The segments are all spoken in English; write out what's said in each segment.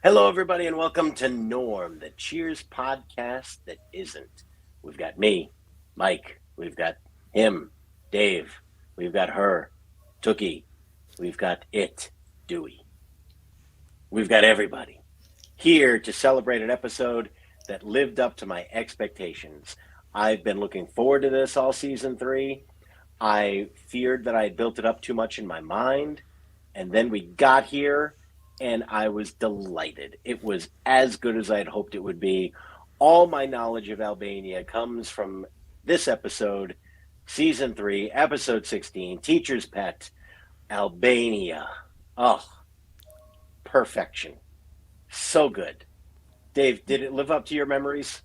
Hello, everybody, and welcome to Norm, the Cheers podcast that isn't. We've got me, Mike. We've got him, Dave. We've got her, Tookie. We've got it, Dewey. We've got everybody here to celebrate an episode that lived up to my expectations. I've been looking forward to this all season 3. I feared that I had built it up too much in my mind, and then we got here and I was delighted. It was as good as I had hoped it would be. All my knowledge of Albania comes from this episode, season 3, episode 16, Teacher's Pet, Albania. Oh, perfection. So good. Dave, did it live up to your memories?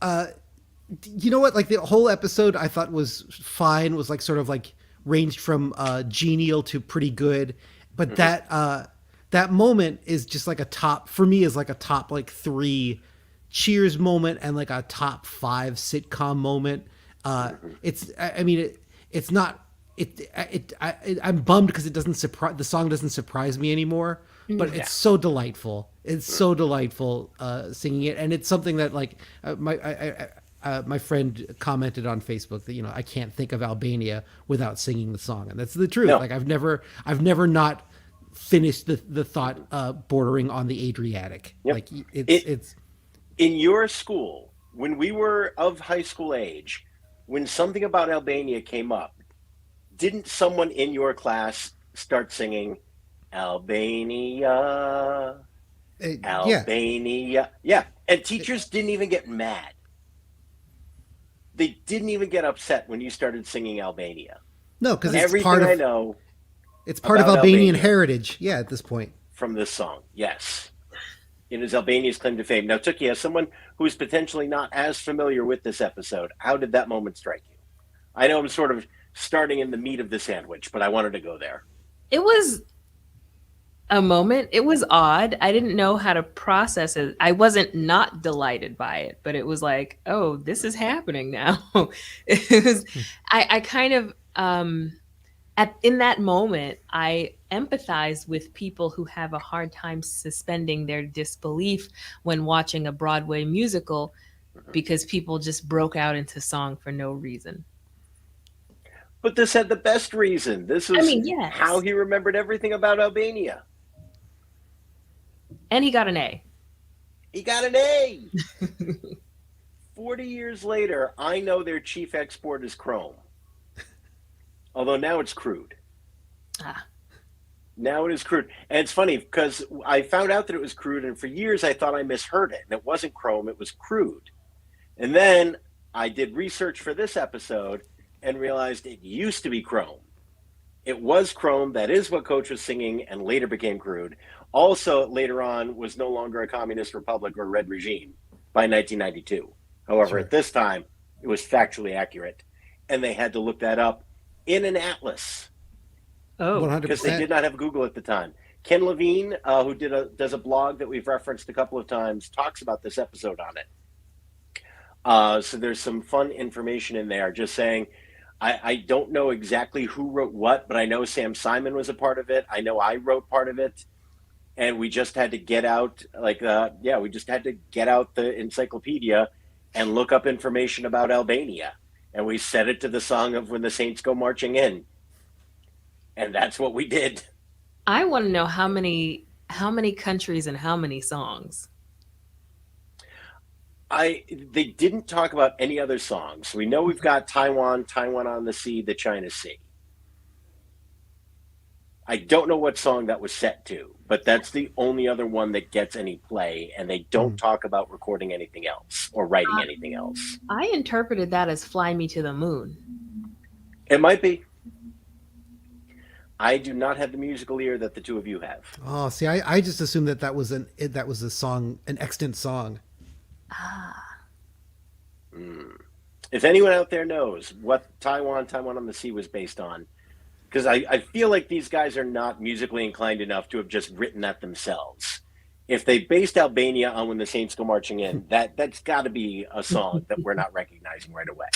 You know what? Like the whole episode, I thought was fine. Was like sort of like ranged from genial to pretty good, but Mm-hmm. that moment is just like a top for me. Is like a top like 3 Cheers moment and like a top 5 sitcom moment. Mm-hmm. I mean, it's not. I'm bummed because it doesn't surprise the song doesn't surprise me anymore. But Yeah. it's so delightful. It's so delightful singing it, and it's something that like my friend commented on Facebook that I can't think of Albania without singing the song, and that's the truth. No. Like I've never not finished the thought bordering on the Adriatic. Yep. Like it's It it's in your school, when we were of high school age, when something about Albania came up, didn't someone in your class start singing Albania, yeah. Albania? Yeah. And teachers didn't even get mad. They didn't even get upset when you started singing Albania. No, because Everything I know it's part of about Albanian Albania heritage. Yeah, at this point. from this song, yes. It is Albania's claim to fame. Now, Tookie, as someone who's potentially not as familiar with this episode, how did that moment strike you? I know I'm sort of starting in the meat of the sandwich, but I wanted to go there. It was a moment. It was odd. I didn't know how to process it. I wasn't not delighted by it, but it was like, oh, this is happening now. It was. I kind of at in that moment, I empathize with people who have a hard time suspending their disbelief when watching a Broadway musical because people just broke out into song for no reason. But this had the best reason. This I is mean, how yes. he remembered everything about Albania. And he got an A. He got an A. 40 years later, I know their chief export is chrome, although now it's crude. Ah, Now it is crude. And it's funny because I found out that it was crude, and for years I thought I misheard it. And it wasn't chrome, it was crude. And then I did research for this episode and realized it used to be chrome. It was chrome. That is what Coach was singing, and later became crude. Also, later on, was no longer a communist republic or red regime by 1992. However, Sure. at this time, it was factually accurate. And they had to look that up in an atlas oh, because they 100%. did not have Google at the time. Ken Levine, who does a blog that we've referenced a couple of times, talks about this episode on it. So there's some fun information in there. Just saying, I don't know exactly who wrote what, but I know Sam Simon was a part of it. I know I wrote part of it, and we just had to get out we just had to get out the encyclopedia and look up information about Albania, and we set it to the song of When the Saints Go Marching In, and that's what we did. I want to know how many countries and how many songs. They didn't talk about any other songs. We know we've got Taiwan, Taiwan on the Sea, the China Sea. I don't know what song that was set to, but that's the only other one that gets any play, and they don't Mm. talk about recording anything else or writing anything else. I interpreted that as "Fly Me to the Moon." It might be. I do not have the musical ear that the two of you have. Oh, see, I just assumed that was a song, an extant song. Ah, If anyone out there knows what Taiwan on the Sea was based on, because I feel like these guys are not musically inclined enough to have just written that themselves. If they based Albania on When the Saints Go Marching In, that's got to be a song that we're not recognizing right away.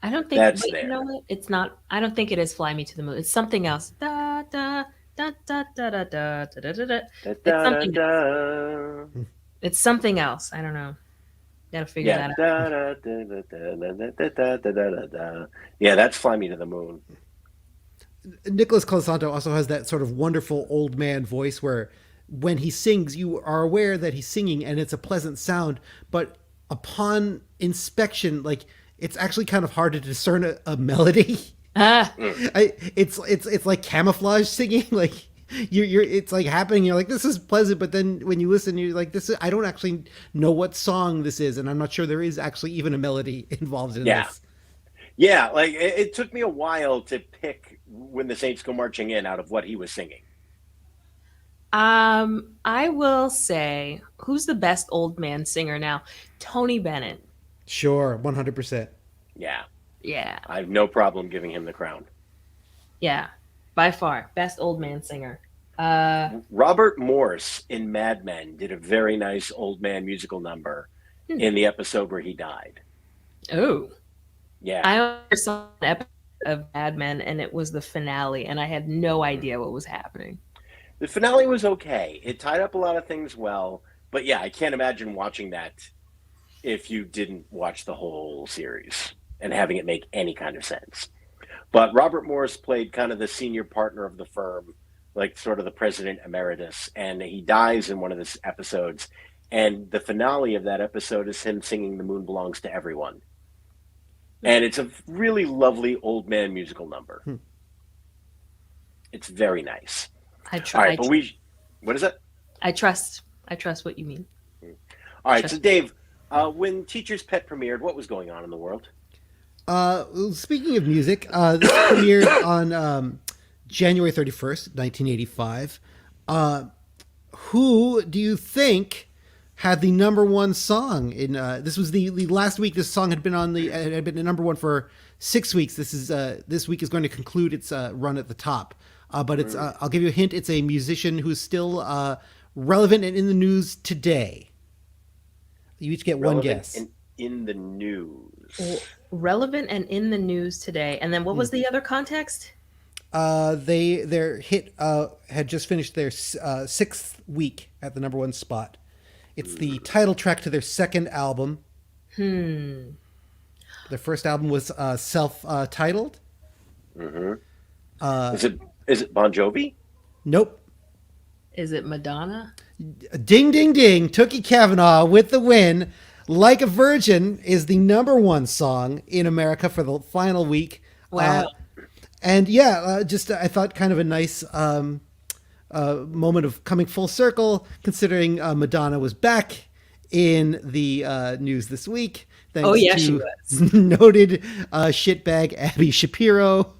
I don't think. That's Wait, you there. know what? It's not. I don't think it is "Fly Me to the Moon." It's something else. Da da Da, da, da, da, da, da, da, da, da. Da, It's da, da, something. da. It's something else. I don't know. Gotta figure Yeah. that out. Da, da, da, da, da, da, da, da, da, da, da, da. Yeah, that's Fly Me to the Moon. Nicholas Colasanto also has that sort of wonderful old man voice where when he sings, you are aware that he's singing and it's a pleasant sound, but upon inspection, like it's actually kind of hard to discern a melody. Ah, It's like camouflage singing. Like you're it's like happening. You're like this is pleasant, but then when you listen, you're like this. I don't actually know what song this is, and I'm not sure there is actually even a melody involved in Yeah. this. Yeah, like it took me a while to pick When the Saints Go Marching In out of what he was singing. I will say, who's the best old man singer now? Tony Bennett. Sure, 100%. Yeah, Yeah, I have no problem giving him the crown. yeah, by far best old man singer. Uh, Robert Morse in Mad Men did a very nice old man musical number hmm. in the episode where he died. Oh, Yeah. I only saw an episode of Mad Men, and it was the finale, and I had no idea what was happening. The finale was okay. It tied up a lot of things well, but yeah, I can't imagine watching that if you didn't watch the whole series and having it make any kind of sense. But Robert Morris played kind of the senior partner of the firm, like sort of the president emeritus, and he dies in one of the episodes. And the finale of that episode is him singing "The Moon Belongs to Everyone," and it's a really lovely old man musical number. It's very nice. I All try. right, but we, what is it? I trust. I trust what you mean. All right, so Dave, when Teacher's Pet premiered, what was going on in the world? Speaking of music, this premiered on January 31st, 1985. Who do you think had the number one song in this was the last week this song had been on the had been the number one for 6 weeks. This week is going to conclude its run at the top. But it's I'll give you a hint, it's a musician who's still relevant and in the news today. You each get one guess. And in the news. Relevant and in the news today. And then what was the other context? Their hit had just finished their sixth week at the number one spot. It's the title track to their second album. Their first album was self-titled. Is it Bon Jovi? Nope. Is it Madonna? Ding, ding, ding. Tookie Kavanaugh with the win. Like a Virgin is the number one song in America for the final week. Wow. And yeah, just I thought kind of a nice moment of coming full circle, considering Madonna was back in the news this week. Thanks she to was. noted shitbag Abby Shapiro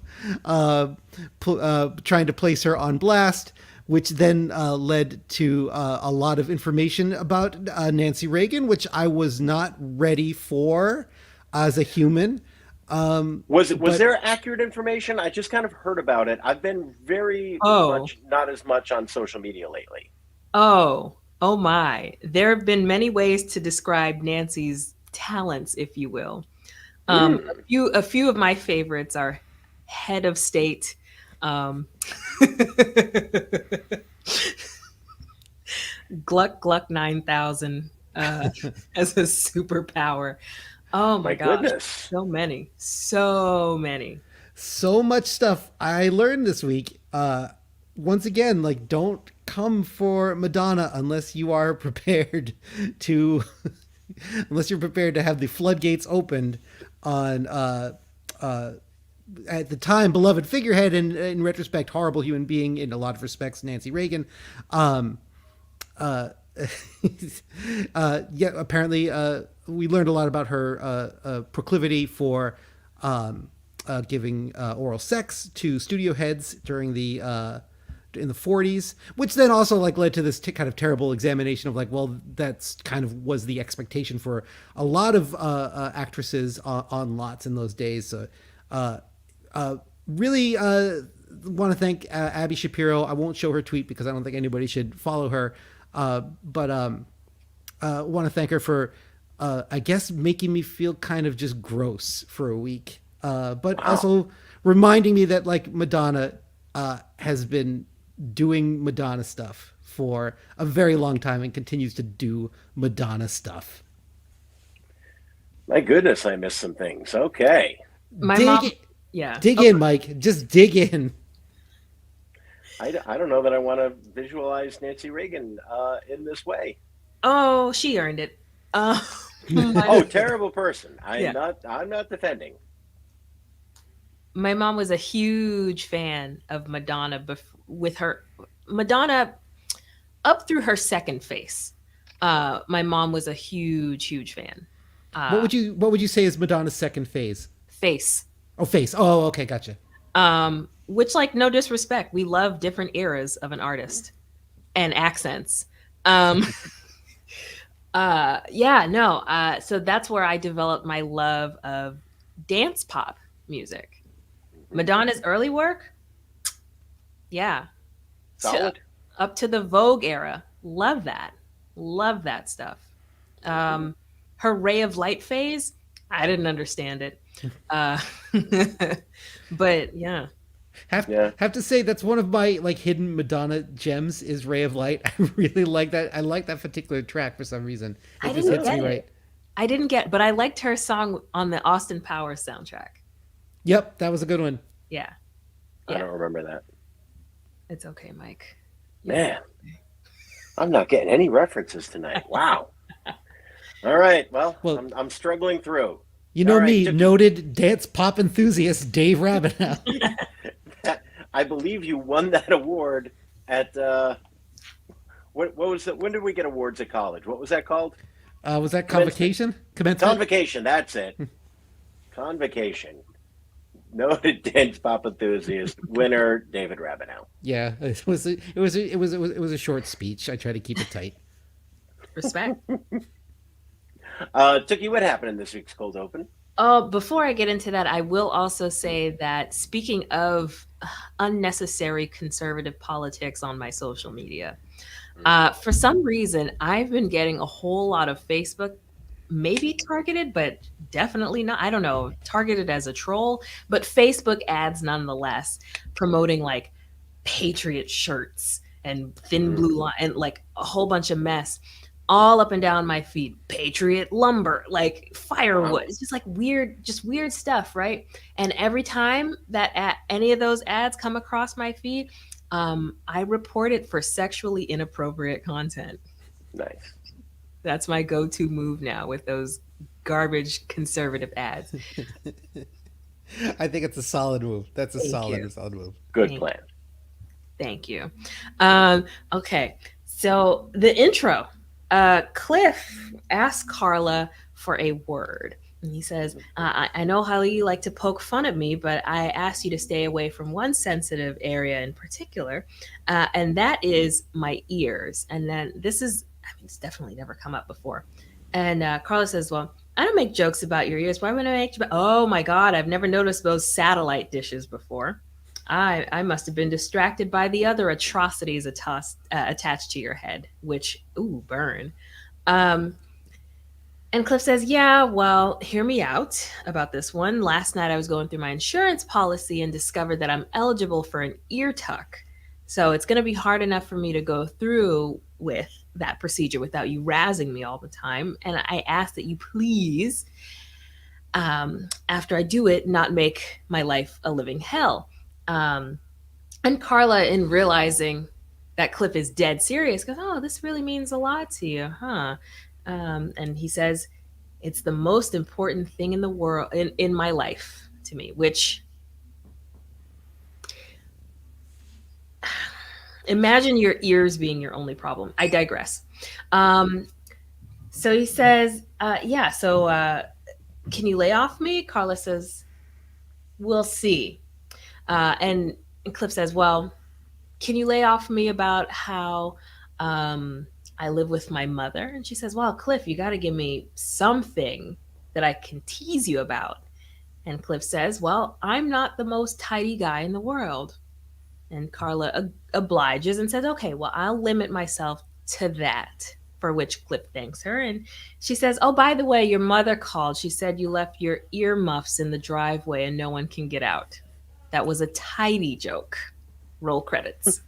trying to place her on blast, which then led to a lot of information about Nancy Reagan, which I was not ready for as a human. Was there accurate information? I just kind of heard about it. I've been very much not as much on social media lately. Oh my. There have been many ways to describe Nancy's talents, if you will. A few of my favorites are head of state. Gluck Gluck 9000 as a superpower. Oh my gosh. Goodness. So many. So much stuff I learned this week. Once again, like, don't come for Madonna unless you are prepared to unless you're prepared to have the floodgates opened on at the time beloved figurehead and in retrospect horrible human being in a lot of respects, Nancy Reagan. Apparently we learned a lot about her proclivity for giving oral sex to studio heads during the in the 40s, which then also like led to this kind of terrible examination of like, well, that's kind of was the expectation for a lot of actresses on lots in those days. So really want to thank Abby Shapiro. I won't show her tweet because I don't think anybody should follow her. But want to thank her for, I guess, making me feel kind of just gross for a week. But also reminding me that like Madonna has been doing Madonna stuff for a very long time and continues to do Madonna stuff. My goodness, I missed some things. Okay. My Dig mom, yeah. dig Oh, in, Mike. Just dig in. I don't know that I want to visualize Nancy Reagan in this way. oh, she earned it. Uh, Oh, my, terrible person. yeah. I'm not defending. My mom was a huge fan of Madonna with her Madonna up through her second face. My mom was a huge fan. Uh, What would you say is Madonna's second phase? face. Oh, face. Oh, okay, gotcha. Which, like, no disrespect, we love different eras of an artist and accents. Um, yeah, no. So that's where I developed my love of dance pop music. Madonna's early work, yeah, to, Solid. up to the Vogue era, love that stuff. Um, Her Ray of Light phase, I didn't understand it, uh, but yeah, Yeah. Have to say that's one of my like hidden Madonna gems is Ray of Light. I really like that. I like that particular track for some reason. I It just didn't hits get me right. it. I didn't get, but I liked her song on the Austin Powers soundtrack. Yep, that was a good one. Yeah, I yeah, don't remember that. it's okay, Mike. You'll be Man, I'm not getting any references tonight. Wow. All right. Well, Well, I'm struggling through. you All know right, me, Tookie. noted dance pop enthusiast Dave Rabineau. I believe you won that award at what was it? When did we get awards at college? What was that called? Was that Commencement. convocation? Commencement? Convocation. That's it. Convocation. Noted dance pop enthusiast winner David Rabineau. Yeah, it was a short speech. I try to keep it tight. respect. Tookie, what happened in this week's cold open? Oh, before I get into that, I will also say that speaking of unnecessary conservative politics on my social media, for some reason, I've been getting a whole lot of Facebook, maybe targeted, but definitely not. I don't know, targeted as a troll, but Facebook ads nonetheless, promoting like Patriot shirts and thin blue line and like a whole bunch of mess all up and down my feed. Patriot lumber, like firewood. Wow. It's just like weird, just weird stuff, right? And every time that any of those ads come across my feed, I report it for sexually inappropriate content. Nice. That's my go-to move now with those garbage conservative ads. I think it's a solid move. That's a Thank you. solid move. Good Thank plan. Thank you. Okay, so the intro. Cliff asks Carla for a word. And he says, I know how you like to poke fun at me, but I asked you to stay away from one sensitive area in particular, and that is my ears. And then this is, I mean, it's definitely never come up before. And Carla says, well, I don't make jokes about your ears. Why would I make? Oh my God, I've never noticed those satellite dishes before. I must have been distracted by the other atrocities attached to your head, which, ooh, burn. Um, and Cliff says, yeah, well, hear me out about this one. Last night I was going through my insurance policy and discovered that I'm eligible for an ear tuck. So it's going to be hard enough for me to go through with that procedure without you razzing me all the time. And I ask that you please, after I do it, not make my life a living hell. Um, and Carla, in realizing that Cliff is dead serious, goes, oh, this really means a lot to you, huh? And he says, it's the most important thing in the world, in my life to me, which imagine your ears being your only problem. I digress. So he says, yeah, so can you lay off me? Carla says, we'll see. And Cliff says, well, can you lay off me about how I live with my mother? And she says, well, Cliff, you got to give me something that I can tease you about. And Cliff says, well, I'm not the most tidy guy in the world. And Carla obliges and says, okay, well, I'll limit myself to that. For which Cliff thanks her. And she says, oh, by the way, your mother called. She said you left your earmuffs in the driveway and no one can get out. That was a tidy joke. Roll credits.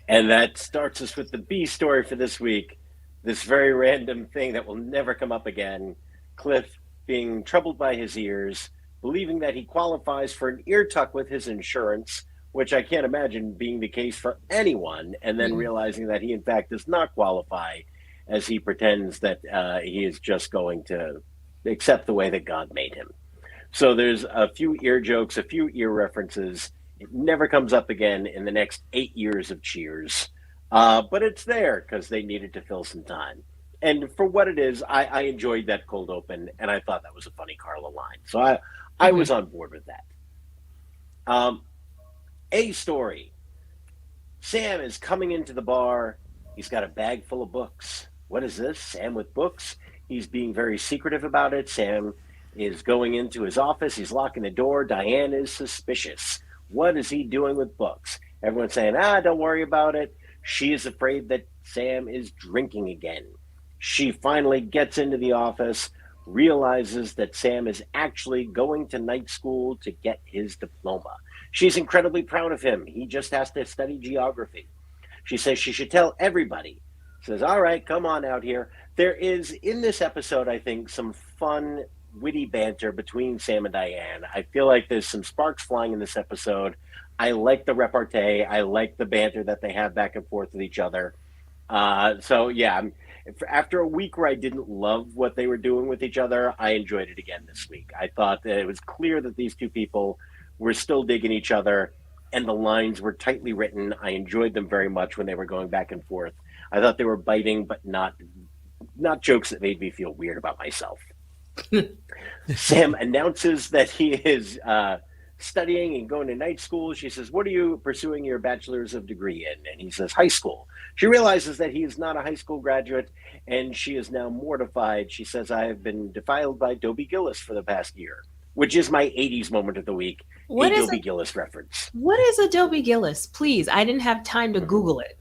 And that starts us with the B story for this week. This very random thing that will never come up again. Cliff being troubled by his ears, believing that he qualifies for an ear tuck with his insurance, which I can't imagine being the case for anyone, and then realizing that he, in fact, does not qualify as he pretends that he is just going to accept the way that God made him. So there's a few ear jokes, a few ear references. It never comes up again in the next 8 years of Cheers. But it's there because they needed to fill some time. And for what it is, I enjoyed that cold open, and I thought that was a funny Carla line. So I was on board with that. A story. Sam is coming into the bar. He's got a bag full of books. What is this? Sam with books? He's being very secretive about it. Sam is going into his office. He's locking the door. Diane is suspicious. What is he doing with books? Everyone's saying, don't worry about it. She is afraid that Sam is drinking again. She finally gets into the office, realizes that Sam is actually going to night school to get his diploma. She's incredibly proud of him. He just has to study geography. She says she should tell everybody. Says, all right, come on out here. There is, in this episode, I think, some fun, witty banter between Sam and Diane. I feel like there's some sparks flying in this episode. I like the repartee. I like the banter that they have back and forth with each other. So, yeah, after a week where I didn't love what they were doing with each other, I enjoyed it again this week. I thought that it was clear that these two people were still digging each other, and the lines were tightly written. I enjoyed them very much when they were going back and forth. I thought they were biting, but not jokes that made me feel weird about myself. Sam announces that he is studying and going to night school. She says, what are you pursuing your bachelor's of degree in? And he says, high school. She realizes that he is not a high school graduate, and she is now mortified. She says, I have been defiled by Dobie Gillis for the past year, which is my 80s moment of the week. What is Dobie Gillis reference. What is Adobe Gillis? Please, I didn't have time to Google it.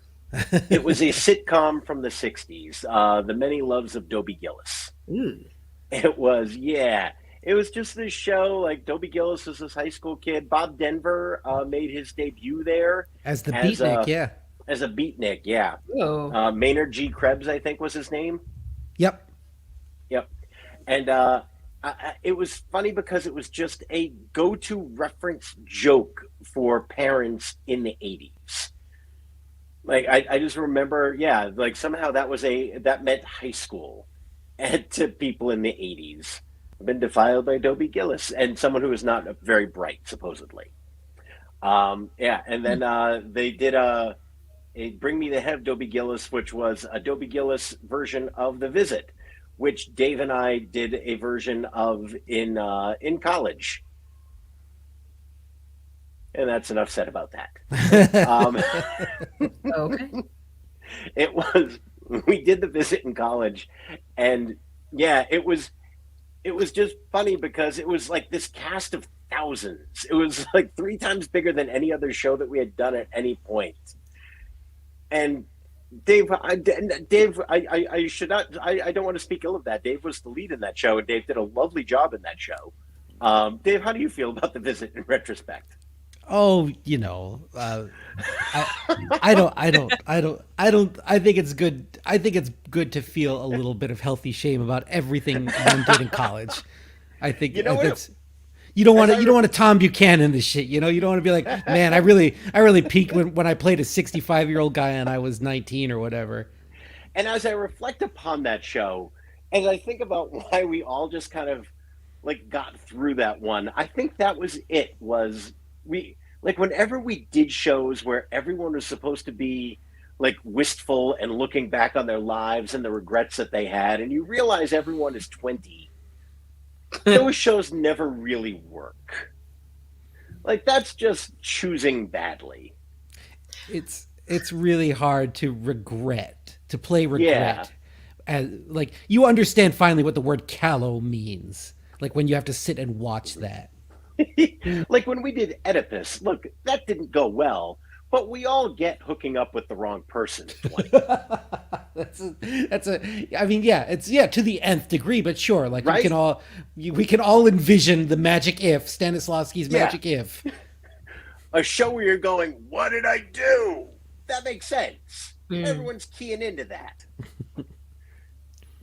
It was a sitcom from the 60s, The Many Loves of Dobie Gillis. Ooh. It was, yeah. It was just this show, like Dobie Gillis was this high school kid. Bob Denver made his debut there. As the beatnik, yeah. As a beatnik, yeah. Oh. Maynard G. Krebs, I think was his name. Yep. And it was funny because it was just a go-to reference joke for parents in the 80s. Like, I just remember, yeah, like somehow that meant high school and to people in the 80s. I've been defiled by Dobie Gillis, and someone who is not very bright, supposedly. Yeah, and then they did a Bring Me the Head of Dobie Gillis, which was a Dobie Gillis version of The Visit, which Dave and I did a version of in college. And that's enough said about that. Okay. We did The Visit in college, and yeah, it was just funny because it was like this cast of thousands. It was like 3 times bigger than any other show that we had done at any point. And Dave, I should not. I don't want to speak ill of that. Dave was the lead in that show, and Dave did a lovely job in that show. Dave, how do you feel about The Visit in retrospect? Oh, I think it's good. I think it's good to feel a little bit of healthy shame about everything one did in college. I think that's. You don't want to Tom Buchanan this shit. You don't want to be like, man, I really peaked when I played a 65-year-old guy and I was 19 or whatever. And as I reflect upon that show, and I think about why we all just kind of like got through that one, I think that was it. Whenever we did shows where everyone was supposed to be like wistful and looking back on their lives and the regrets that they had, and you realize everyone is 20, those shows never really work. Like, that's just choosing badly. It's really hard to play regret. Yeah. As like, you understand finally what the word callow means. Like when you have to sit and watch that. Like when we did Oedipus, look, that didn't go well, but we all get hooking up with the wrong person at 20. It's to the nth degree, but sure, like right? we can all envision the magic if, Stanislavski's magic if. A show where you're going, what did I do? that makes sense. Mm. Everyone's keying into that.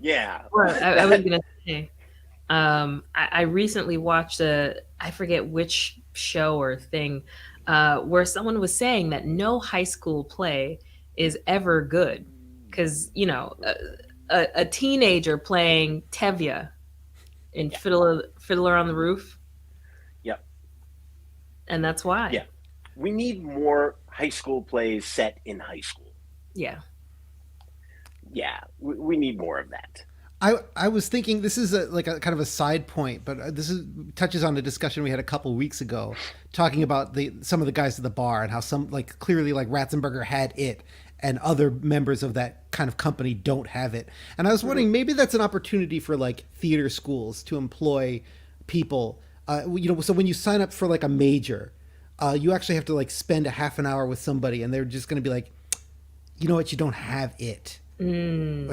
Yeah. Well, I was gonna say, I recently watched I forget which show or thing, where someone was saying that no high school play is ever good because a teenager playing Tevye in Yeah. Fiddler on the Roof, Yeah. and that's why. Yeah. We need more high school plays set in high school. Yeah. Yeah. We need more of that. I was thinking this is like a kind of a side point, but this is touches on the discussion we had a couple weeks ago, talking about some of the guys at the bar and how some like clearly like Ratzenberger had it, and other members of that kind of company don't have it. And I was wondering maybe that's an opportunity for like theater schools to employ people. So when you sign up for like a major, you actually have to like spend a half an hour with somebody, and they're just going to be like, you know what, you don't have it. Mm.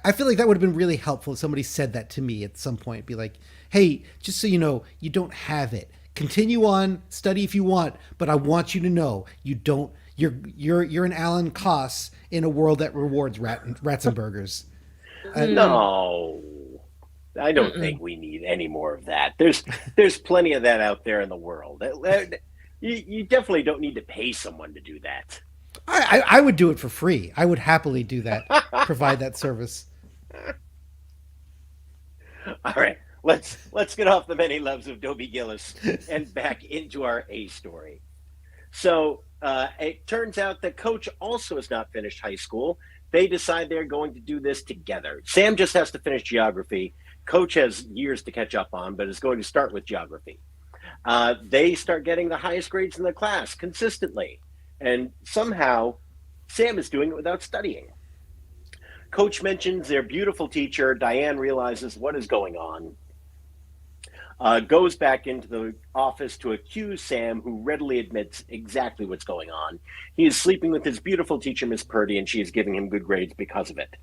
I feel like that would have been really helpful if somebody said that to me at some point. Be like, hey, just so you know, you don't have it. Continue on, study if you want, but I want you to know you don't. You're an Alan Koss in a world that rewards Ratzenbergers. No. I don't think we need any more of that. There's plenty of that out there in the world. You definitely don't need to pay someone to do that. I would do it for free. I would happily do that, provide that service. All right, let's get off the many loves of Dobie Gillis and back into our A story. So it turns out that Coach also has not finished high school. They decide they're going to do this together. Sam just has to finish geography. Coach has years to catch up on, but is going to start with geography. They start getting the highest grades in the class consistently. And somehow, Sam is doing it without studying. Coach mentions their beautiful teacher. Diane realizes what is going on, goes back into the office to accuse Sam, who readily admits exactly what's going on. He is sleeping with his beautiful teacher, Miss Purdy, and she is giving him good grades because of it.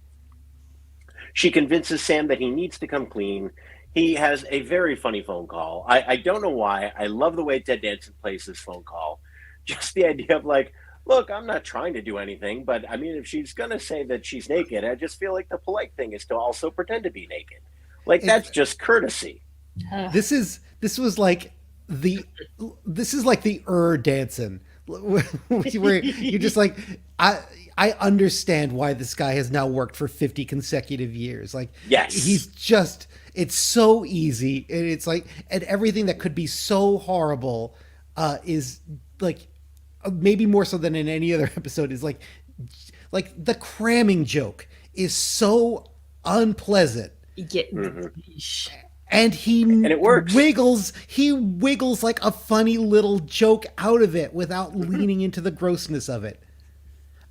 She convinces Sam that he needs to come clean. He has a very funny phone call. I don't know why. I love the way Ted Danson plays this phone call. Just the idea of like, look, I'm not trying to do anything, but I mean, if she's going to say that she's naked, I just feel like the polite thing is to also pretend to be naked. Like, that's just courtesy. This was like this is like the Danson, where you're just like, I understand why this guy has now worked for 50 consecutive years. Like, yes, he's just, it's so easy, and it's like, and everything that could be so horrible is like, maybe more so than in any other episode, is like the cramming joke is so unpleasant. Yeah. And and it works. He wiggles like a funny little joke out of it without leaning into the grossness of it.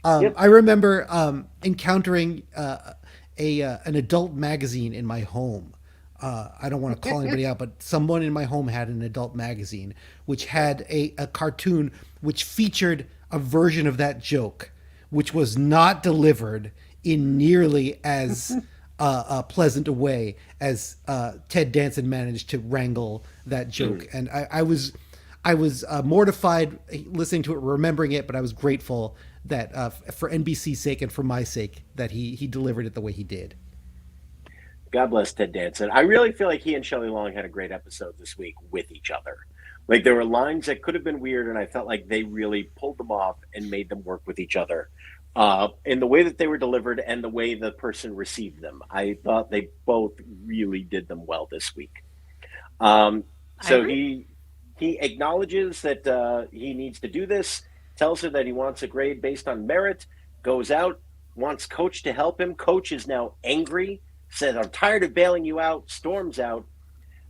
I remember encountering an adult magazine in my home. I don't want to call anybody out, but someone in my home had an adult magazine which had a cartoon which featured a version of that joke, which was not delivered in nearly as pleasant a way as Ted Danson managed to wrangle that joke. And I was mortified listening to it, remembering it, but I was grateful that for NBC's sake and for my sake that he delivered it the way he did. God bless Ted Danson. I really feel like he and Shelley Long had a great episode this week with each other. Like, there were lines that could have been weird, and I felt like they really pulled them off and made them work with each other in the way that they were delivered and the way the person received them. I thought they both really did them well this week. So he acknowledges that he needs to do this, tells her that he wants a grade based on merit, goes out, wants Coach to help him. Coach is now angry, said, I'm tired of bailing you out, storms out.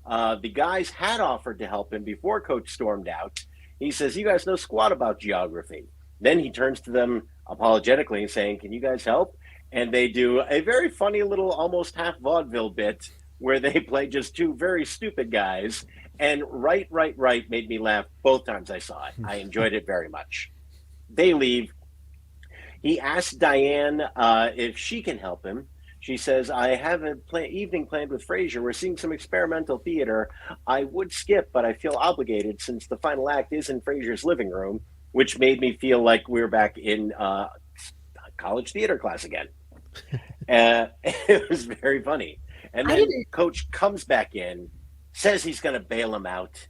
The guys had offered to help him before Coach stormed out. He says, you guys know squat about geography. Then he turns to them apologetically and saying, can you guys help? And they do a very funny little almost half vaudeville bit where they play just two very stupid guys. And right made me laugh both times I saw it. I enjoyed it very much. They leave. He asks Diane if she can help him. She says, I have an evening planned with Frasier. We're seeing some experimental theater. I would skip, but I feel obligated since the final act is in Frasier's living room. which made me feel like we were back in college theater class again. It was very funny. And I then didn't. Coach comes back in, says he's going to bail him out.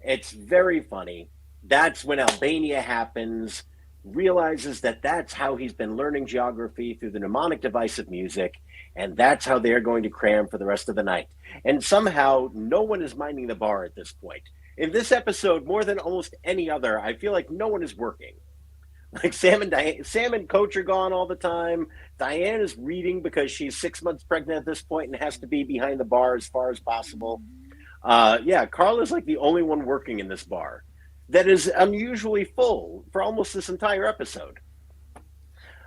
It's very funny. That's when Albania happens, realizes that that's how he's been learning geography through the mnemonic device of music, and that's how they're going to cram for the rest of the night. And somehow, no one is minding the bar at this point. In this episode, more than almost any other, I feel like no one is working. Like Sam and Coach are gone all the time. Diane is reading because she's 6 months pregnant at this point and has to be behind the bar as far as possible. Yeah, Carla's like the only one working in this bar that is unusually full for almost this entire episode.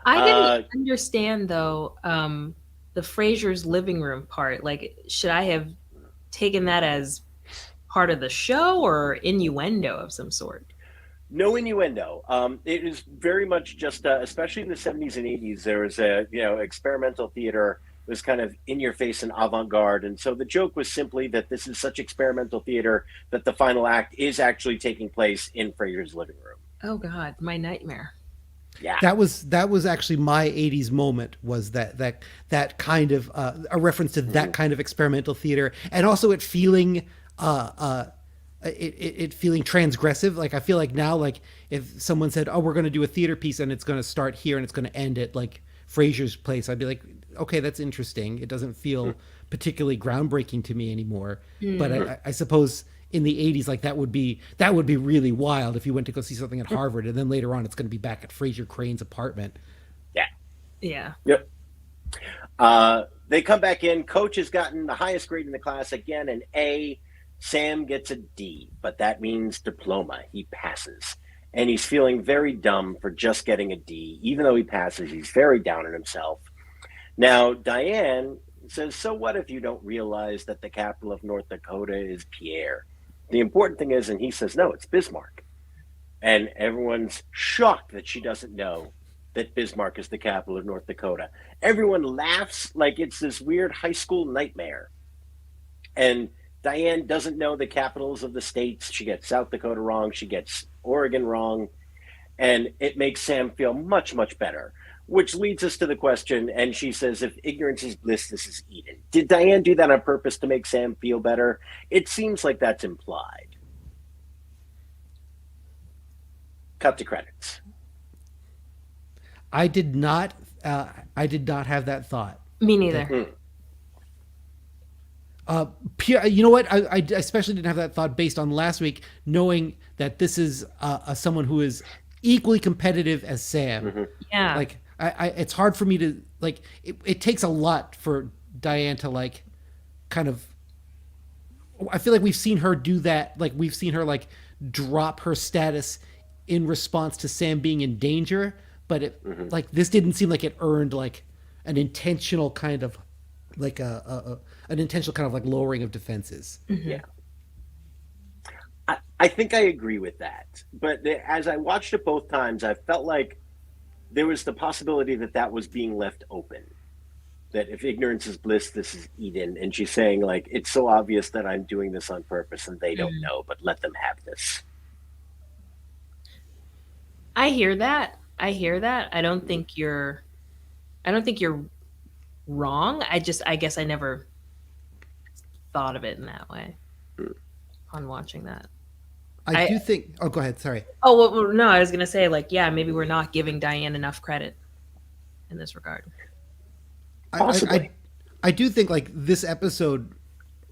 I didn't understand though the Frasier's living room part. Like, should I have taken that as part of the show or innuendo of some sort? No innuendo. It is very much just, especially in the 70s and 80s, there was experimental theater was kind of in your face and avant garde. And so the joke was simply that this is such experimental theater that the final act is actually taking place in Frasier's living room. Oh God, my nightmare. Yeah. That was actually my 80s moment, was that kind of a reference to that kind of experimental theater, and also it feeling it feeling transgressive. Like I feel like now, like if someone said, "Oh, we're going to do a theater piece and it's going to start here and it's going to end at like Frasier's place," I'd be like, "Okay, that's interesting." It doesn't feel particularly groundbreaking to me anymore. But I suppose in the 80s, like that would be really wild if you went to go see something at Harvard and then later on it's going to be back at Frasier Crane's apartment. Yeah. Yeah. Yep. They come back in. Coach has gotten the highest grade in the class again, an A. Sam gets a D, but that means diploma. He passes. And he's feeling very dumb for just getting a D. Even though he passes, he's very down on himself. Now, Diane says, "So what if you don't realize that the capital of North Dakota is Pierre? The important thing is," and he says, "No, it's Bismarck." And everyone's shocked that she doesn't know that Bismarck is the capital of North Dakota. Everyone laughs like it's this weird high school nightmare. And Diane doesn't know the capitals of the states. She gets South Dakota wrong. She gets Oregon wrong. And it makes Sam feel much, much better, which leads us to the question. And she says, if ignorance is bliss, this is Eden. Did Diane do that on purpose to make Sam feel better? It seems like that's implied. Cut to credits. I did not have that thought. Me neither. You know what? I especially didn't have that thought based on last week, knowing that this is someone who is equally competitive as Sam. Yeah. Like, it's hard for me to like. It takes a lot for Diane to like, kind of. I feel like we've seen her do that. Like we've seen her like drop her status in response to Sam being in danger, but it like this didn't seem like it earned like an intentional kind of like an intentional kind of like lowering of defenses. Yeah. I think I agree with that. But as I watched it both times, I felt like there was the possibility that that was being left open. That if ignorance is bliss, this is Eden. And she's saying, like, it's so obvious that I'm doing this on purpose and they don't know, but let them have this. I hear that. I don't think you're wrong. I guess I never thought of it in that way on watching that. I do think. Oh, go ahead. Sorry. Oh, well, no, I was going to say, like, yeah, maybe we're not giving Diane enough credit in this regard. Possibly. I do think like this episode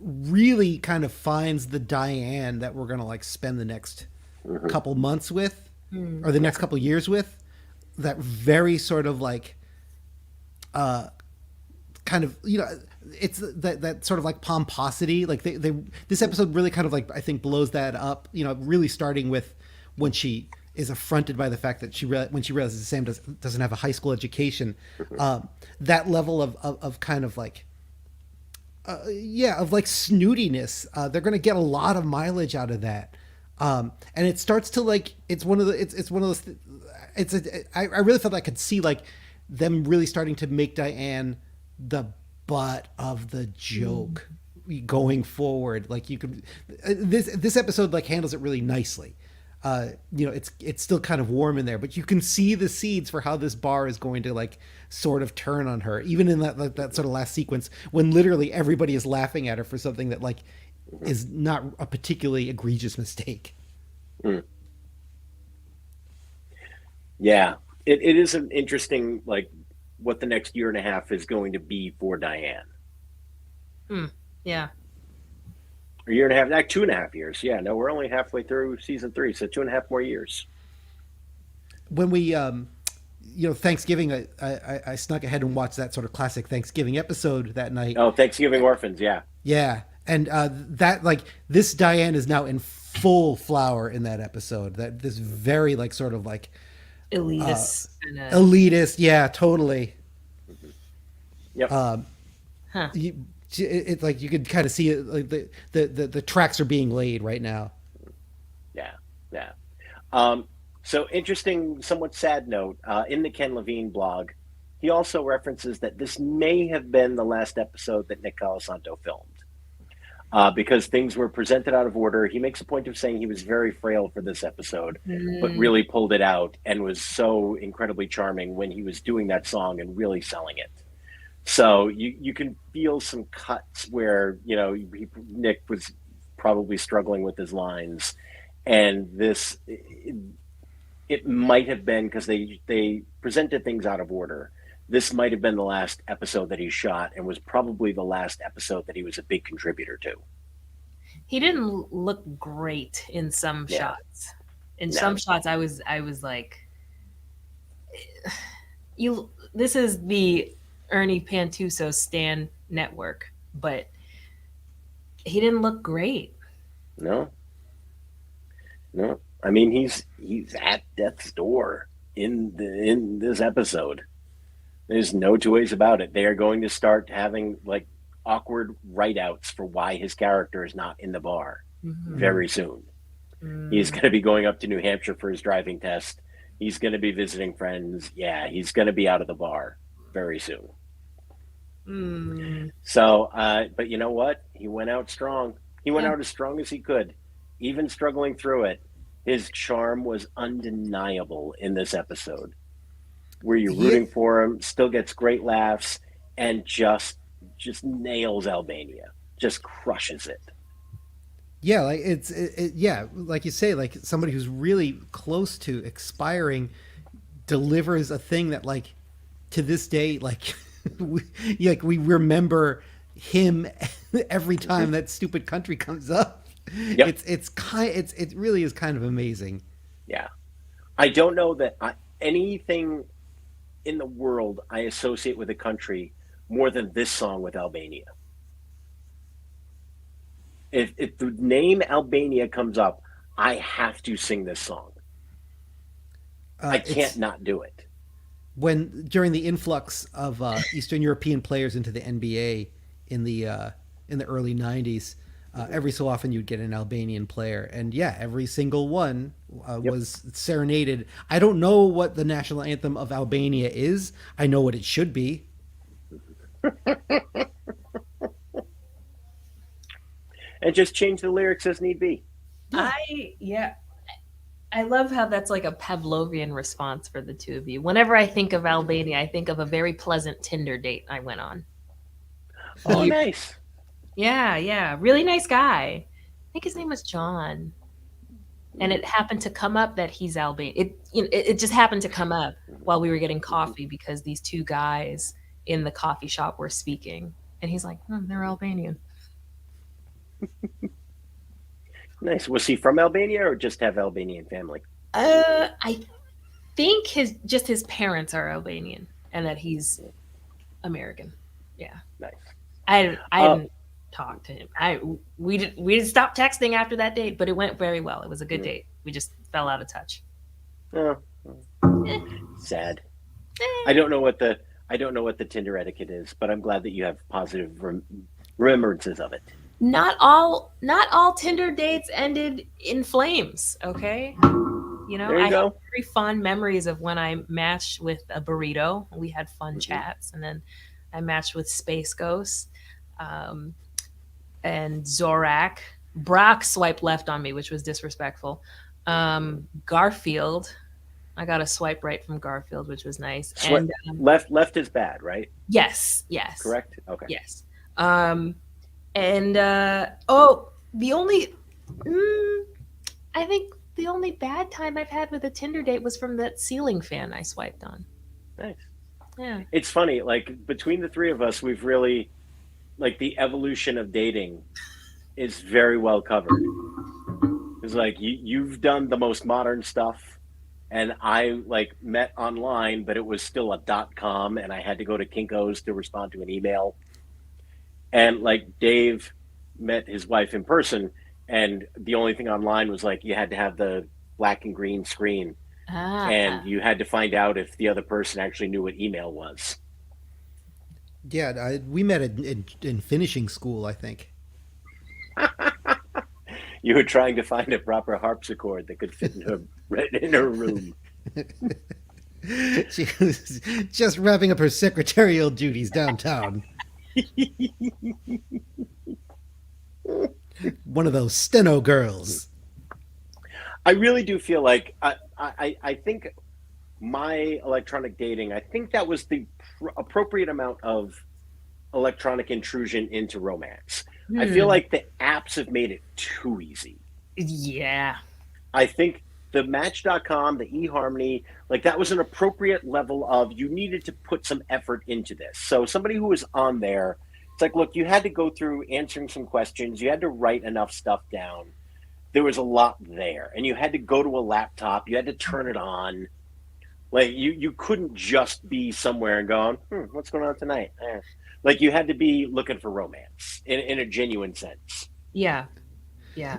really kind of finds the Diane that we're going to like spend the next couple months with, or the next couple years with. That very sort of like, kind of, you know, it's that sort of like pomposity. Like they this episode really kind of like, I think, blows that up. You know, really starting with when she is affronted by the fact that when she realizes Sam doesn't have a high school education, that level of kind of like, of like snootiness. They're going to get a lot of mileage out of that. And it starts to like, it's one of those, I really felt I could see like them really starting to make Diane the butt of the joke going forward. Like you could, this episode like handles it really nicely. it's still kind of warm in there, but you can see the seeds for how this bar is going to like sort of turn on her, even in that sort of last sequence when literally everybody is laughing at her for something that like is not a particularly egregious mistake. Mm. Yeah, it is an interesting like what the next year and a half is going to be for Diane. Hmm. Yeah. A year and a half, like 2.5 years. Yeah, no, we're only halfway through season 3, so 2.5 more years. When we Thanksgiving, I snuck ahead and watched that sort of classic Thanksgiving episode that night. Oh, Thanksgiving Orphans, yeah. Yeah, and that like this Diane is now in full flower in that episode. That this very like sort of like Elitist. Kinda, elitist. Yeah, totally. Mm-hmm. Yep. huh. It's like you could kind of see it, like the tracks are being laid right now. Yeah, yeah. Um, so interesting, somewhat sad note in the Ken Levine blog, he also references that this may have been the last episode that Nick Colasanto filmed because things were presented out of order. He makes a point of saying he was very frail for this episode, but Mm, really pulled it out and was so incredibly charming when he was doing that song and really selling it. So you can feel some cuts where Nick was probably struggling with his lines, and it might have been because they presented things out of order. This might have been the last episode that he shot, and was probably the last episode that he was a big contributor to. he didn't look great in some Yeah, shots. In some no, shots, I was like, you. This is the Ernie Pantuso Stan network, but he didn't look great. no, no. I mean, he's at death's door in this episode. There's no two ways about it. They are going to start having like awkward write outs for why his character is not in the bar Hmm. very soon. He's Mm. going to be going up to New Hampshire for his driving test. He's going to be visiting friends. Yeah, he's going to be out of the bar very soon. Mm. So, but you know what? He went out strong. He went Yeah. out as strong as he could, even struggling through it. His charm was undeniable in this episode, where you're Yeah, rooting for him, still gets great laughs, and just nails Albania, just crushes it. yeah, like yeah, like you say, like somebody who's really close to expiring delivers a thing that like to this day like we, like we remember him every Mm-hmm. time that stupid country comes up. Yep. It really is kind of amazing. Yeah. I don't know that anything in the world I associate with a country more than this song with Albania. If the name Albania comes up, I have to sing this song. I can't It's not do it. when during the influx of Eastern European players into the NBA in the early '90s. Mm-hmm. Every so often, you'd get an Albanian player, and yeah, every single one Yep. was serenaded. I don't know what the national anthem of Albania is. I know what it should be. And just change the lyrics as need be. Yeah, Yeah, I love how that's like a Pavlovian response for the two of you. Whenever I think of Albania, I think of a very pleasant Tinder date I went on. Oh, He, nice. yeah, yeah, really nice guy. I think his name was John, and Mm-hmm. it happened to come up that he's Albanian. It just happened to come up while we were getting Mm-hmm. coffee because these two guys in the coffee shop were speaking, and he's like, "They're Albanian." Nice. Was he from Albania or just have Albanian family? I think his parents are Albanian, and that he's American. Yeah. Nice. I Uh, didn't talk to him. We didn't stop texting after that date, but it went very well. It was a good mm, date. We just fell out of touch. oh, Eh, sad. I eh. don't know what the I don't know what the Tinder etiquette is, but I'm glad that you have positive remembrances of it. Not all Tinder dates ended in flames, okay? There I you have go. very fond memories of when I matched with a burrito. We had fun Hmm. chats, and then I matched with Space Ghost um, and Zorak. Brock swiped left on me, which was disrespectful. Garfield. I got a swipe right from Garfield, which was nice. Sweat And left is bad, right? yes, yes, Correct. Okay. yes. Um, and oh, the only, mm, I think the only bad time I've had with a Tinder date was from that ceiling fan I swiped on. Nice. Yeah. It's funny, like between the three of us, we've really like the evolution of dating is very well covered. It's like you've done the most modern stuff, and I like met online, but it was still a .com, and I had to go to Kinko's to respond to an email. And like Dave met his wife in person, and the only thing online was like you had to have the black and green screen, and Ah, you had to find out if the other person actually knew what email was. Yeah, we met in finishing school, I think. You were trying to find a proper harpsichord that could fit in her right in her room. She was just wrapping up her secretarial duties downtown. One of those steno girls. I really do feel like I think my electronic dating. I think that was the appropriate amount of electronic intrusion into romance. I feel hmm. like the apps have made it too easy. Yeah. I think the Match.com, the eHarmony, like that was an appropriate level of you needed to put some effort into this. So somebody who was on there, it's like, look, you had to go through answering some questions, you had to write enough stuff down. There was a lot there, and you had to go to a laptop, you had to turn it on. Like you couldn't just be somewhere and going, what's going on tonight? Like you had to be looking for romance in a genuine sense. Yeah. Yeah.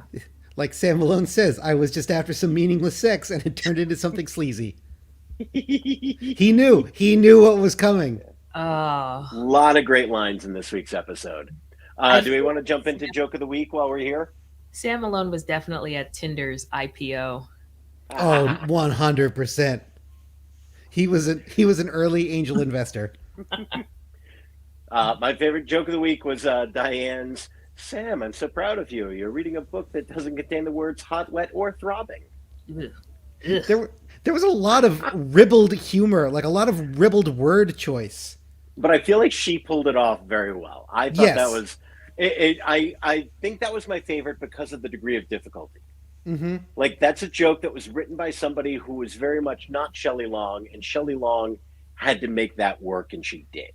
Like Sam Malone says, I was just after some meaningless sex and it turned into something sleazy. He knew. He knew what was coming. Oh, Lot of great lines in this week's episode. I Do we feel want to jump into joke of the week while we're here? Sam Malone was definitely at Tinder's IPO. Oh, 100%. He was an early angel investor. My favorite joke of the week was Diane's. Sam, I'm so proud of you. You're reading a book that doesn't contain the words hot, wet, or throbbing. Ugh. Ugh. There was a lot of ribbled humor, like a lot of ribbled word choice. But I feel like she pulled it off very well. I thought that Yes. was. I think that was my favorite because of the degree of difficulty. Mm-hmm. Like that's a joke that was written by somebody who was very much not Shelley Long, and Shelley Long had to make that work, and she did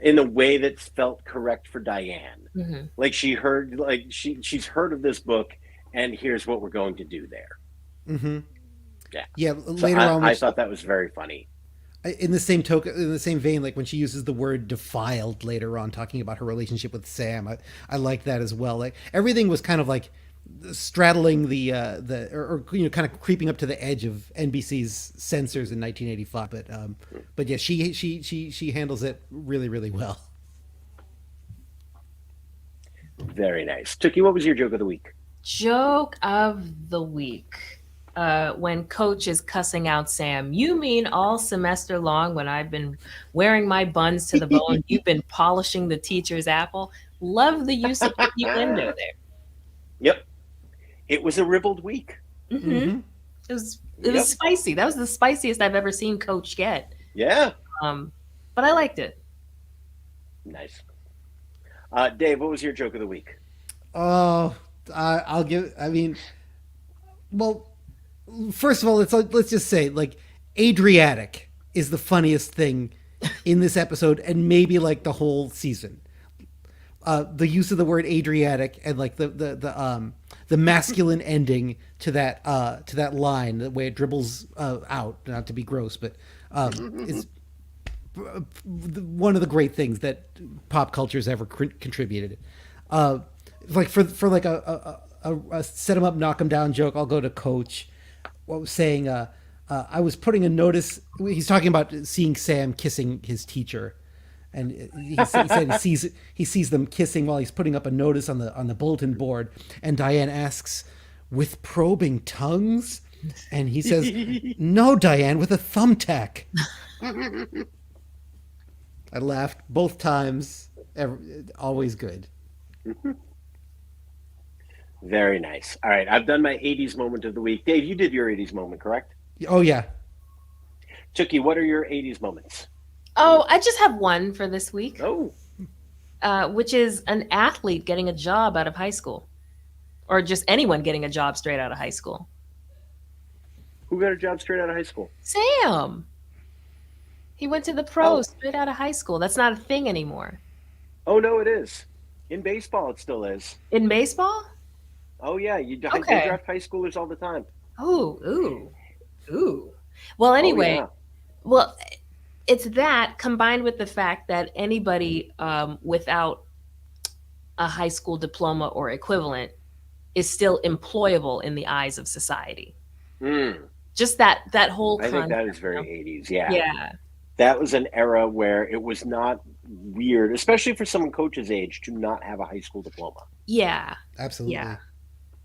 in a way that felt correct for Diane. Mhm. Like she heard, like she's heard of this book, and here's what we're going to do there. Mm-hmm. Yeah. Yeah. So Later on, when I thought that was very funny. in the same token, in the same vein, like when she uses the word defiled later on, talking about her relationship with Sam, I like that as well. Like everything was kind of like straddling or kind of creeping up to the edge of NBC's censors in 1985. But yeah, she handles it really really well. Very nice. Tookie, what was your joke of the week? Joke of the week. When coach is cussing out Sam, you mean all semester long when I've been wearing my buns to the bone, you've been polishing the teacher's apple? Love the use of innuendo Yep. It was a ribbled week. there. Mm-hmm. It was Yep. spicy. That was the spiciest I've ever seen coach get. Yeah. Um, but I liked it. Nice. Dave, what was your joke of the week? Oh, I'll give. I mean, well, first of all, let's just say like Adriatic is the funniest thing in this episode and maybe like the whole season. The use of the word Adriatic and like the masculine ending to that line, the way it dribbles out, not to be gross, but it's one of the great things that pop culture's ever contributed. Uh, like for like a set him up, knock him down joke, I'll go to Coach. What was saying? I was putting a notice. He's talking about seeing Sam kissing his teacher, and he said he sees them kissing while he's putting up a notice on the bulletin board. And Diane asks, "With probing tongues?" And he says, "No, Diane, with a thumbtack." I laughed both times. Always good. Very nice. All right, I've done my 80s moment of the week. Dave, you did your 80s moment, correct? Oh yeah. Chucky, what are your 80s moments? Oh, I just have one for this week, Oh, which is an athlete getting a job out of high school, or just anyone getting a job straight out of high school. who got a job straight out of high school? Sam, he went to the Oh, pros straight out of high school. That's not a thing anymore. oh no, it is. In baseball, it still is. In baseball? Oh yeah, they Okay. draft high schoolers all the time. Oh, ooh, ooh. Well, Oh anyway, yeah. well, it's that combined with the fact that anybody without a high school diploma or equivalent is still employable in the eyes of society. Mm, Just that whole I think concept. that is very 80s. Yeah. Yeah. That was an era where it was not weird, especially for someone coach's age, to not have a high school diploma. Yeah. Yeah. Absolutely.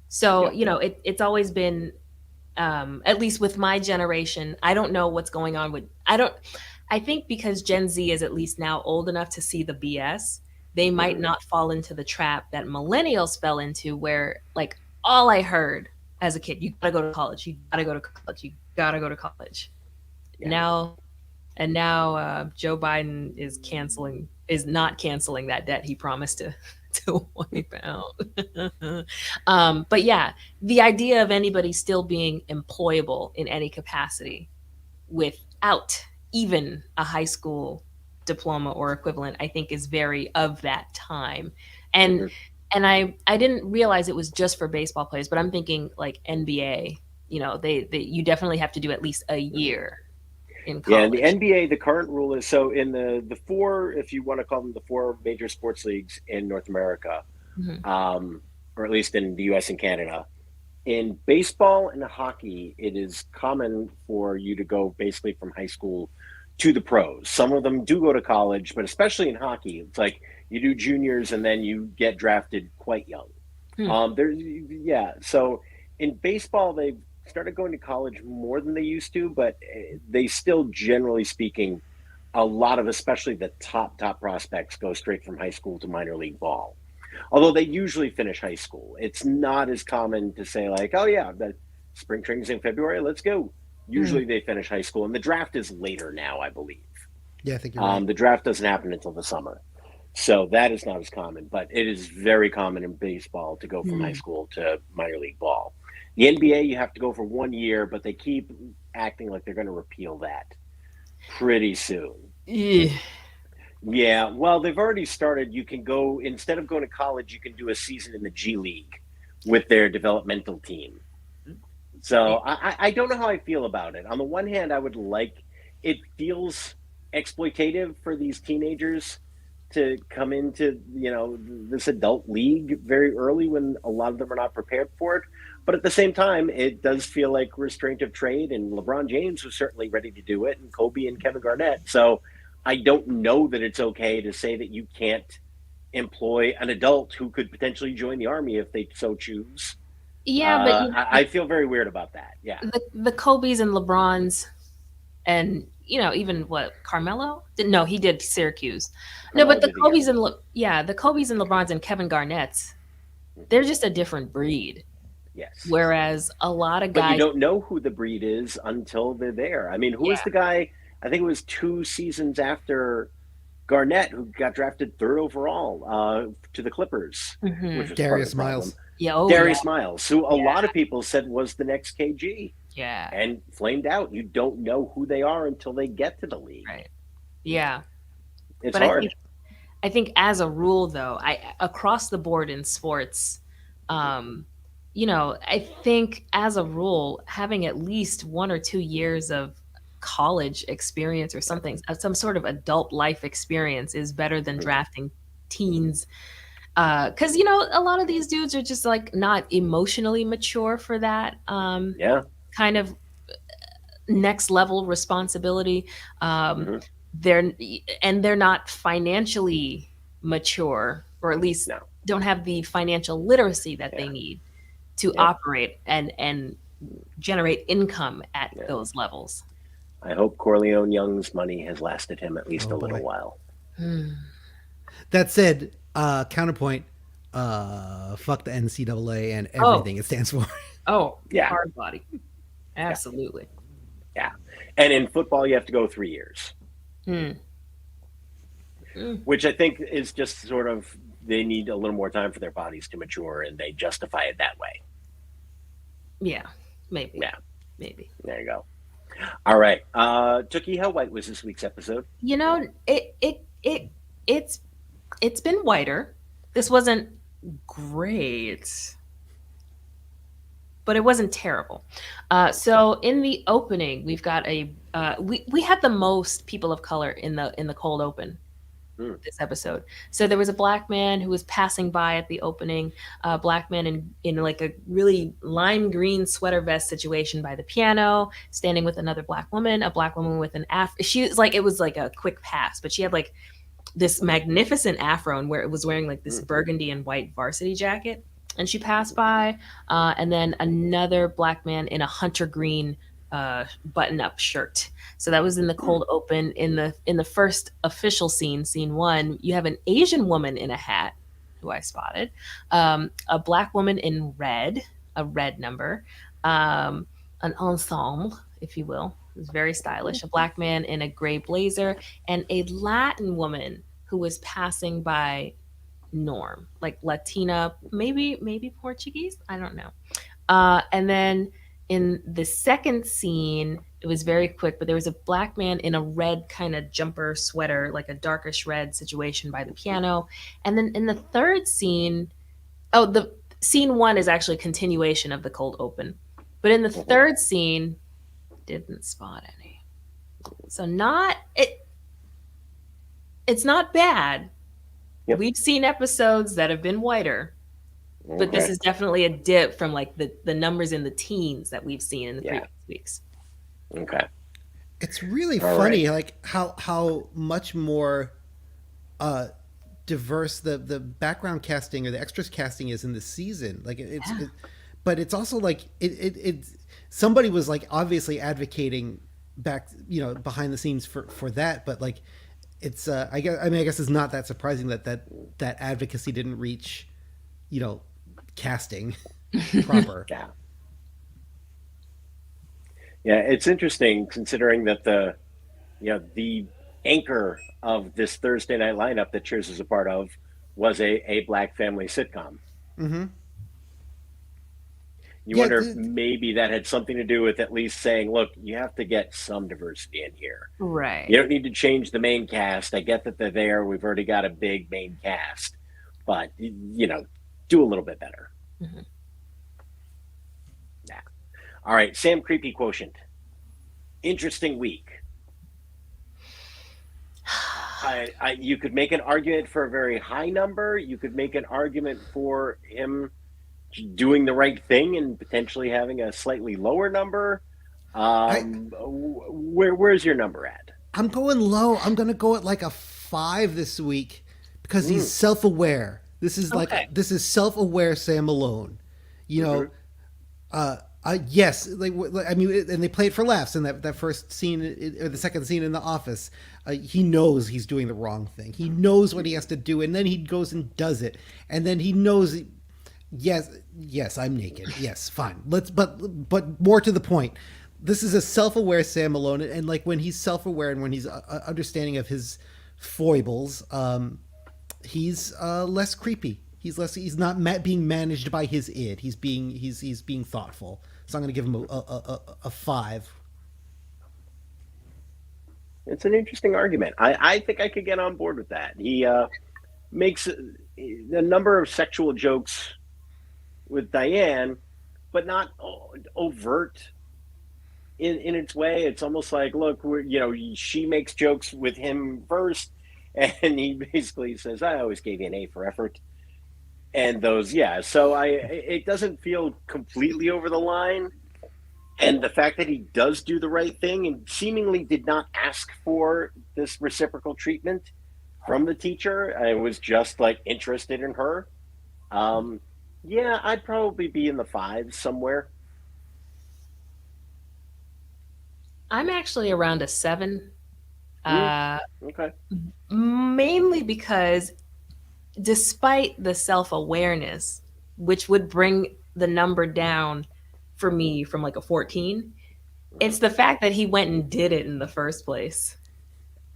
So, Yeah. it's always been, at least with my generation, I don't know what's going on with, I think because Gen Z is at least now old enough to see the BS, they might Hmm. not fall into the trap that millennials fell into, where like all I heard as a kid, you gotta go to college, you gotta go to college, you gotta go to college. Yeah. Now, and now Joe Biden is not canceling that debt he promised to to wipe out. But yeah, the idea of anybody still being employable in any capacity without even a high school diploma or equivalent, I think is very of that time. And Hmm. I didn't realize it was just for baseball players, but I'm thinking like NBA, they you definitely have to do at least a Hmm. year in Yeah, in the college. NBA, the current rule is so in the four, if you want to call them the four major sports leagues in North America, Mhm. um, or at least in the U.S. and Canada, in baseball and hockey, it is common for you to go basically from high school to the pros. Some of them do go to college, but especially in hockey, it's like you do juniors and then you get drafted quite young. Hmm. Yeah. So in baseball, they've started going to college more than they used to, but they still, generally speaking, a lot of, especially the top prospects, go straight from high school to minor league ball. Although they usually finish high school, it's not as common to say like, "Oh yeah, the spring training's in February, let's go." Hmm. Usually they finish high school, and the draft is later now, I believe. Yeah, I think you're right. The draft doesn't happen until the summer. So that is not as common, but it is very common in baseball to go from high Hmm. school to minor league ball. The NBA, you have to go for 1 year, but they keep acting like they're going to repeal that pretty soon. Yeah. Yeah, well, they've already started. You can go, instead of going to college, you can do a season in the G League with their developmental team. So I don't know how I feel about it. On the one hand, I would like, it feels exploitative for these teenagers to come into, this adult league very early when a lot of them are not prepared for it. But at the same time, it does feel like restraint of trade, and LeBron James was certainly ready to do it, and Kobe and Kevin Garnett. So I don't know that it's okay to say that you can't employ an adult who could potentially join the army if they so choose. Yeah, but I feel very weird about that. Yeah, the Kobe's and LeBrons, and even what, Carmelo? No, he did Syracuse. No, Carmelo but the did the Kobe's Yams. and the Kobe's and LeBrons and Kevin Garnett's, they're Hmm. just a different breed. Yes, Whereas a lot of but you guys, don't know who the breed is until they're there. I mean, who was yeah, the guy? I think it was 2 seasons after Garnett who got drafted third overall to the Clippers, hmm, which was part of the Darius problem. Miles. yeah, oh yeah, Darius Miles, who a yeah, lot of people said was the next KG, yeah, and flamed out. You don't know who they are until they get to the league. right, yeah. It's But hard. I think as a rule, though, I across the board in sports, um, I think as a rule, having at least 1 or 2 years of college experience or something, some sort of adult life experience is better than Mhm. drafting teens. Because a lot of these dudes are just like not emotionally mature for that Yeah. kind of next level responsibility. Um, Hmm. they're they're not financially mature, or at least No. don't have the financial literacy that they Yeah. need to Yep. operate and generate income at Yeah. those levels. I hope Corleone Young's money has lasted him at least Oh a little boy. while. Hmm. That said, counterpoint. fuck the NCAA and Oh, everything it stands for. oh, Yeah, hard body. yeah, Absolutely. yeah. And in football, you have to go 3 years, Hmm. Mm. which I think is just sort of they need a little more time for their bodies to mature, and they justify it that way. Yeah, maybe, Yeah, maybe. there you go. All right, Tookie, how white was this week's episode? You know, it's it's been whiter. This wasn't great, but it wasn't terrible. So in the opening, we've got a we had the most people of color in the cold open Hmm. this episode. So there was a black man who was passing by at the opening, a black man in like a really lime green sweater vest situation by the piano, standing with another black woman, a black woman with an afro. She was like, it was like a quick pass, but she had like this magnificent afro and where it was wearing like this Hmm. burgundy and white varsity jacket. And she passed by, and then another black man in a hunter green button-up shirt. So that was in the Hmm. cold open. In the first official scene, scene one, you have an Asian woman in a hat, who I spotted, a black woman in red, a red number, an ensemble, if you will. It was very stylish. A black man in a gray blazer, and a Latin woman who was passing by Norm, like Latina, maybe Portuguese. I don't know. And then in the second scene, it was very quick, but there was a black man in a red kind of jumper sweater, like a darkish red situation by the piano. And then in the third scene, oh, the scene one is actually a continuation of the cold open. But in the third scene, didn't spot any. So not it it's not bad. Yep. We've seen episodes that have been whiter, but this Okay. is definitely a dip from like the numbers in the teens that we've seen in the Yeah. previous weeks. Okay. It's really All right. funny, like how much more uh diverse the background casting or the extras casting is in this season. Like Yeah. but it's also like it's somebody was like obviously advocating back, behind the scenes for that, but like it's I guess it's not that surprising that advocacy didn't reach, you know casting proper. Yeah. Yeah. It's interesting considering that the anchor of this Thursday night lineup that Cheers is a part of was a black family sitcom. Mm-hmm. You Yeah. wonder if maybe that had something to do with at least saying, look, you have to get some diversity in here. You Right. don't need to change the main cast. I get that they're there. We've already got a big main cast, but do a little bit better. Mhm. Yeah. All right, Sam Creepy Quotient. Interesting week. You could make an argument for a very high number. You could make an argument for him doing the right thing and potentially having a slightly lower number. I Where's your number at? I'm going low. I'm gonna go at like a 5 this week because he's Mm, self-aware. Okay. This is self-aware Sam Malone. You hmm. know, yes, I mean, and they play it for laughs in that first scene or the second scene in the office. He knows he's doing the wrong thing. He knows what he has to do, and then he goes and does it, and then he knows. Yes, yes, I'm naked. Yes, fine. But more to the point, this is a self-aware Sam Malone, and like when he's self-aware and when he's understanding of his foibles, he's less creepy. He's not being managed by his id. He's being thoughtful. So I'm going to give him a 5. It's an interesting argument. I think I could get on board with that. He makes a number of sexual jokes with Diane, but not overt in its way. It's almost like, look, she makes jokes with him first, and he basically says, "I always gave you an A for effort." And those, yeah. So it doesn't feel completely over the line, and the fact that he does do the right thing and seemingly did not ask for this reciprocal treatment from the teacher, I was just like interested in her. Um, yeah, I'd probably be in the fives somewhere. I'm actually around a 7. Mm, Uh okay. Mainly because despite the self-awareness, which would bring the number down for me from like a 14, it's the fact that he went and did it in the first place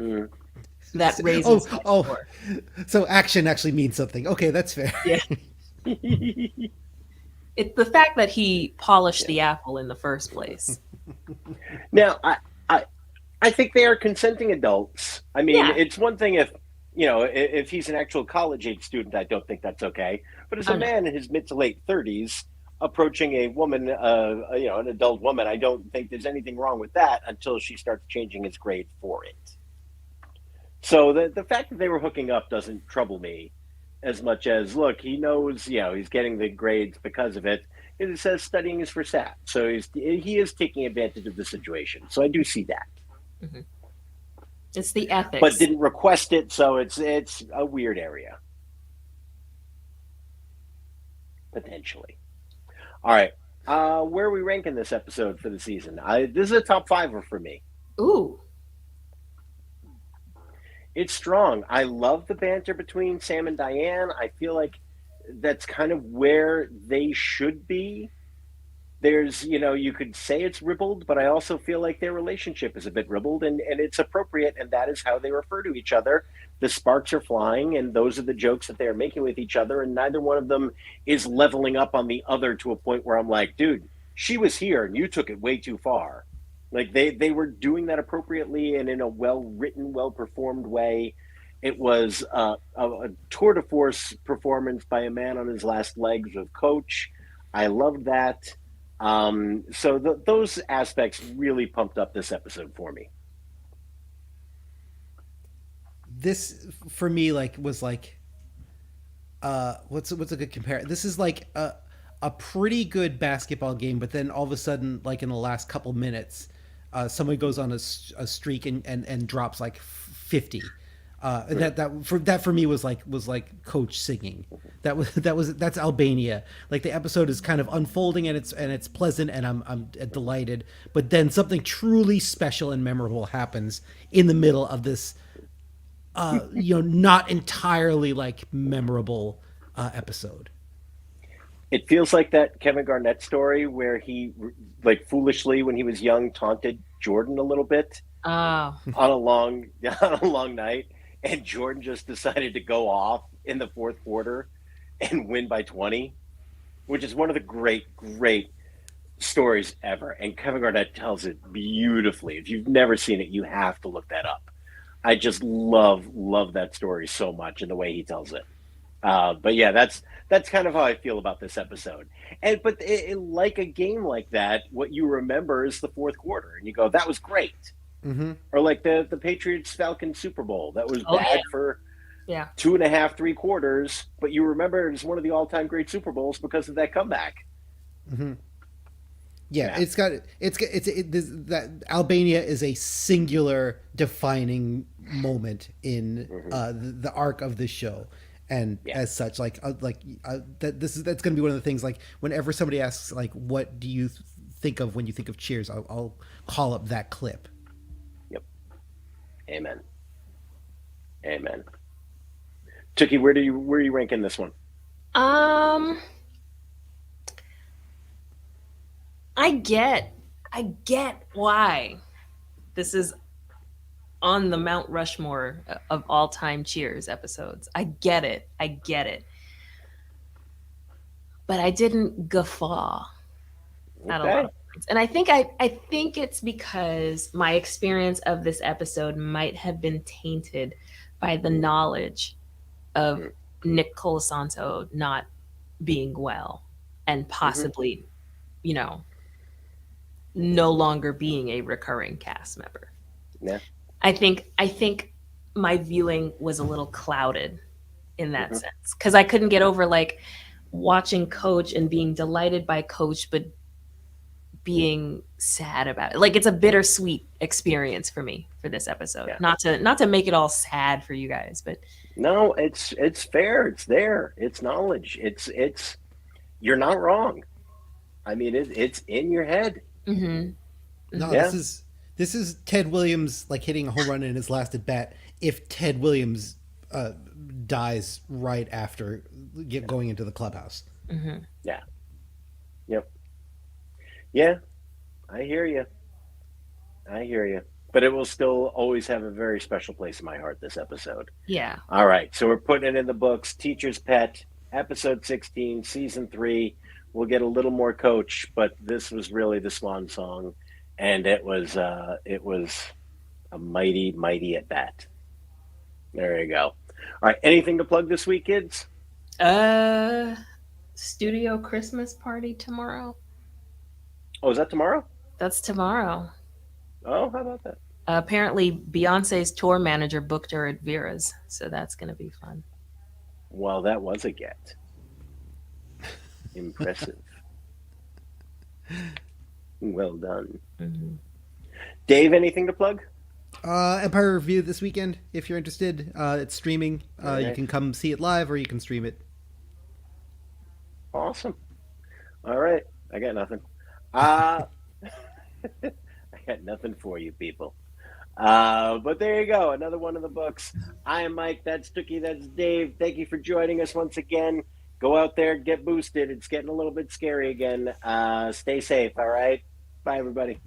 Mm. that Oh, raises my oh, score. so action actually means something. Okay, that's fair. Yeah. It's the fact that he polished the apple in the first place. Now, I I think they are consenting adults. I mean, Yeah. it's one thing if if he's an actual college age student, I don't think that's okay. But as a Oh no. man in his mid to late 30s approaching a woman, an adult woman, I don't think there's anything wrong with that until she starts changing his grade for it. So the fact that they were hooking up doesn't trouble me as much as, look, he knows, he's getting the grades because of it. It says studying is for SAT, so he is taking advantage of the situation. So I do see that, Hmm. It's the but ethics. didn't request it, so it's a weird area potentially. All right, where are we ranking this episode for the season? This is a top fiver for me. Ooh. It's strong. I love the banter between Sam and Diane. I feel like that's kind of where they should be. There's, you could say it's ribald, but I also feel like their relationship is a bit ribald, and it's appropriate, and that is how they refer to each other. The sparks are flying, and those are the jokes that they're making with each other, and neither one of them is leveling up on the other to a point where I'm like, dude, she was here and you took it way too far. Like they were doing that appropriately and in a well written, well performed way. It was a tour de force performance by a man on his last legs of Coach. I loved that. So those aspects really pumped up this episode for me. This for me was like what's a good compare? This is like a pretty good basketball game, but then all of a sudden, like in the last couple minutes, someone goes on a streak and drops like 50. That for me was like Coach singing. That's Albania. Like the episode is kind of unfolding and it's pleasant and I'm delighted. But then something truly special and memorable happens in the middle of this not entirely like memorable episode. It feels like that Kevin Garnett story where he, like, foolishly when he was young, taunted Jordan a little bit Oh. on a long on a long night, and Jordan just decided to go off in the fourth quarter and win by 20, which is one of the great stories ever. And Kevin Garnett tells it beautifully. If you've never seen it, you have to look that up. I just love that story so much and the way he tells it. But yeah, that's kind of how I feel about this episode. But like a game like that, what you remember is the fourth quarter, and you go, "That was great." Mm-hmm. Or like the Patriots Falcons Super Bowl, that was Oh bad yeah. for Yeah. 2.5, 3 quarters, but you remember it as one of the all-time great Super Bowls because of that comeback. Mm-hmm. Yeah, Yeah. that Albania is a singular defining moment in the arc of the show, and Yeah. as such, that's going to be one of the things. Like whenever somebody asks, like, what do you think of when you think of Cheers, I'll call up that clip. Yep. Amen. Amen. Tookie, where are you ranking this one? Um, I get why this is on the Mount Rushmore of all time Cheers episodes. I get it. I get it. But I didn't guffaw at a lot Okay. of points. And I think it's because my experience of this episode might have been tainted by the knowledge of Nick Colasanto not being well and Mm-hmm. possibly, you know, no longer being a recurring cast member. Yeah. I think my viewing was a little clouded in that Mm-hmm. sense because I couldn't get over like watching Coach and being delighted by Coach, but being sad about it. Like it's a bittersweet experience for me for this episode. Yeah. Not to make it all sad for you guys, but No, it's fair. It's there. It's knowledge. It's you're not wrong. I mean, it's in your head. mm-hmm, No, mm-hmm. Yeah. this is Ted Williams like hitting a home run in his last at bat. If Ted Williams dies right after going into the clubhouse. Yeah. Yep. Yeah. I hear you. I hear you. But it will still always have a very special place in my heart, this episode. Yeah. All right. So we're putting it in the books. Teacher's Pet, episode 16, season 3. We'll get a little more Coach, but this was really the swan song. And it was a mighty, mighty at bat. There you go. All right. Anything to plug this week, kids? Studio Christmas party tomorrow. Oh, is that tomorrow? That's tomorrow. Oh, how about that? Apparently, Beyonce's tour manager booked her at Vera's, so that's going to be fun. Well, that was a get. Impressive. Well done. Mm-hmm. Dave, anything to plug? Empire Review this weekend, if you're interested. It's streaming. You can come see it live or you can stream it. Awesome. All right. I got nothing. I got nothing for you people. But there you go. Another one of the books. I am Mike. That's Tookie. That's Dave. Thank you for joining us once again. Go out there, get boosted. It's getting a little bit scary again. Stay safe. All right. Bye, everybody.